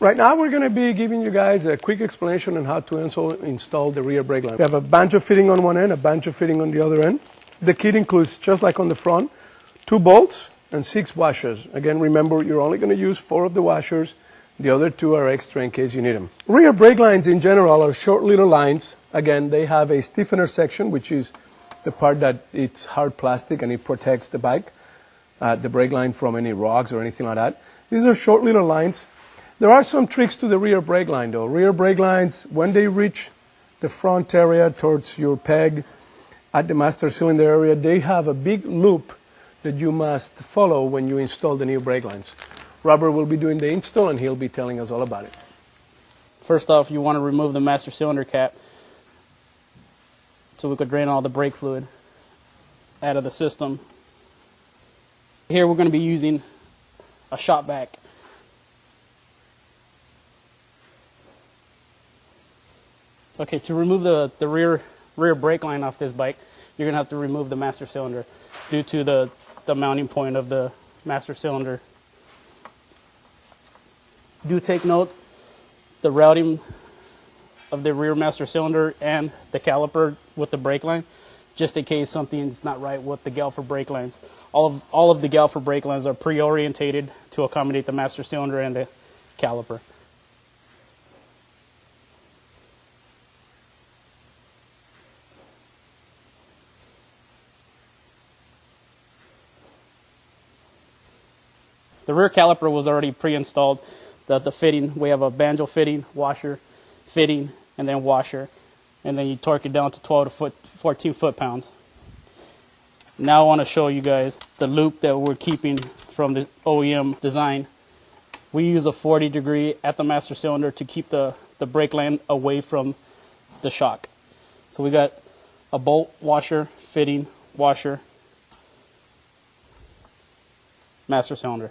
Right now we're going to be giving you guys a quick explanation on how to install the rear brake line. We have a banjo fitting on one end, a banjo fitting on the other end. The kit includes, just like on the front, 2 bolts and 6 washers. Again, remember, you're only going to use 4 of the washers. The other 2 are extra in case you need them. Rear brake lines in general are short little lines. Again, they have a stiffener section, which is the part that it's hard plastic and it protects the bike, the brake line, from any rocks or anything like that. These are short little lines. There are some tricks to the rear brake line though. Rear brake lines, when they reach the front area towards your peg at the master cylinder area, they have a big loop that you must follow when you install the new brake lines. Robert will be doing the install and he'll be telling us all about it. First off, you want to remove the master cylinder cap so we could drain all the brake fluid out of the system. Here we're going to be using a shop vac. Okay, to remove the rear brake line off this bike, you're going to have to remove the master cylinder due to the mounting point of the master cylinder. Do take note the routing of the rear master cylinder and the caliper with the brake line, just in case something's not right with the Galfer brake lines. All of the Galfer brake lines are pre-orientated to accommodate the master cylinder and the caliper. The rear caliper was already pre-installed. The fitting, we have a banjo fitting, washer, fitting, and then washer. And then you torque it down to 12 to 14 foot-pounds. Now I want to show you guys the loop that we're keeping from the OEM design. We use a 40-degree at the master cylinder to keep the brake line away from the shock. So we got a bolt, washer, fitting, washer, master cylinder.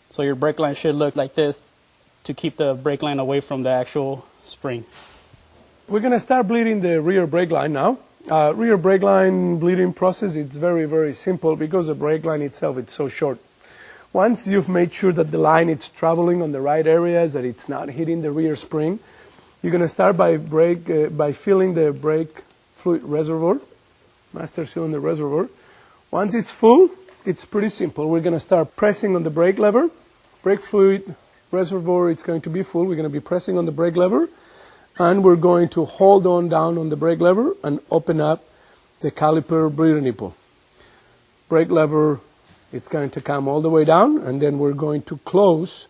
So your brake line should look like this to keep the brake line away from the actual spring. We're going to start bleeding the rear brake line now. Rear brake line bleeding process, it's very, very simple because the brake line itself is so short. Once you've made sure that the line is traveling on the right areas, that it's not hitting the rear spring, you're going to start by filling the brake fluid reservoir, master cylinder reservoir. Once it's full, it's pretty simple. We're going to start pressing on the brake lever. Brake fluid reservoir, it's going to be full. We're going to be pressing on the brake lever, and we're going to hold on down on the brake lever and open up the caliper breather nipple. Brake lever, it's going to come all the way down, and then we're going to close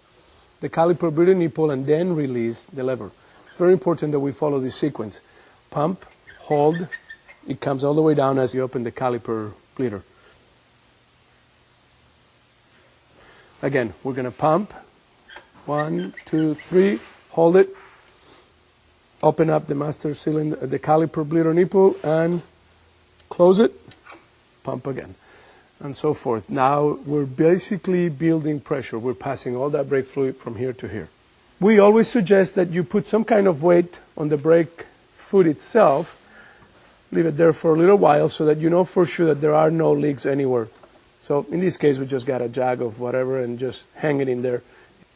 the caliper breather nipple and then release the lever. It's very important that we follow this sequence. Pump, hold, it comes all the way down as you open the caliper bleeder. Again, we're going to pump, 1, 2, 3, hold it, open up the master cylinder, the caliper bleeder nipple, and close it, pump again, and so forth. Now we're basically building pressure. We're passing all that brake fluid from here to here. We always suggest that you put some kind of weight on the brake foot itself, leave it there for a little while so that you know for sure that there are no leaks anywhere. So in this case, we just got a jug of whatever and just hang it in there.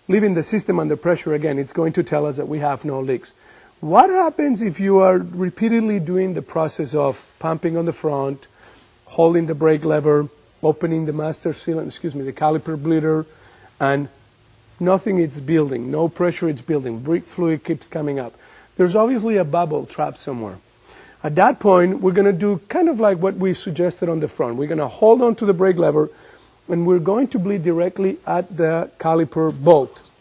Leaving the system under pressure, again, it's going to tell us that we have no leaks. What happens if you are repeatedly doing the process of pumping on the front, holding the brake lever, opening the master cylinder, the caliper bleeder, and nothing is building, no pressure is building, brake fluid keeps coming up? There's obviously a bubble trapped somewhere. At that point, we're going to do kind of like what we suggested on the front. We're going to hold on to the brake lever, and we're going to bleed directly at the caliper bolt.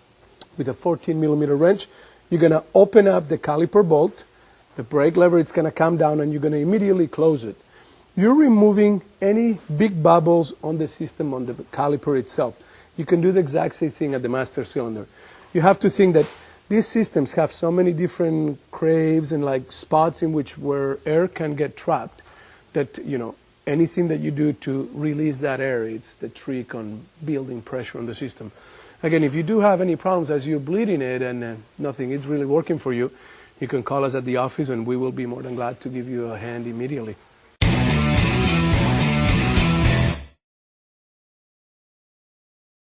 With a 14-millimeter wrench, you're going to open up the caliper bolt. The brake lever, it's going to come down, and you're going to immediately close it. You're removing any big bubbles on the system, on the caliper itself. You can do the exact same thing at the master cylinder. You have to think that these systems have so many different craves and like spots in which where air can get trapped that, you know, anything that you do to release that air, it's the trick on building pressure on the system. Again, if you do have any problems as you're bleeding it and nothing is really working for you, you can call us at the office and we will be more than glad to give you a hand immediately.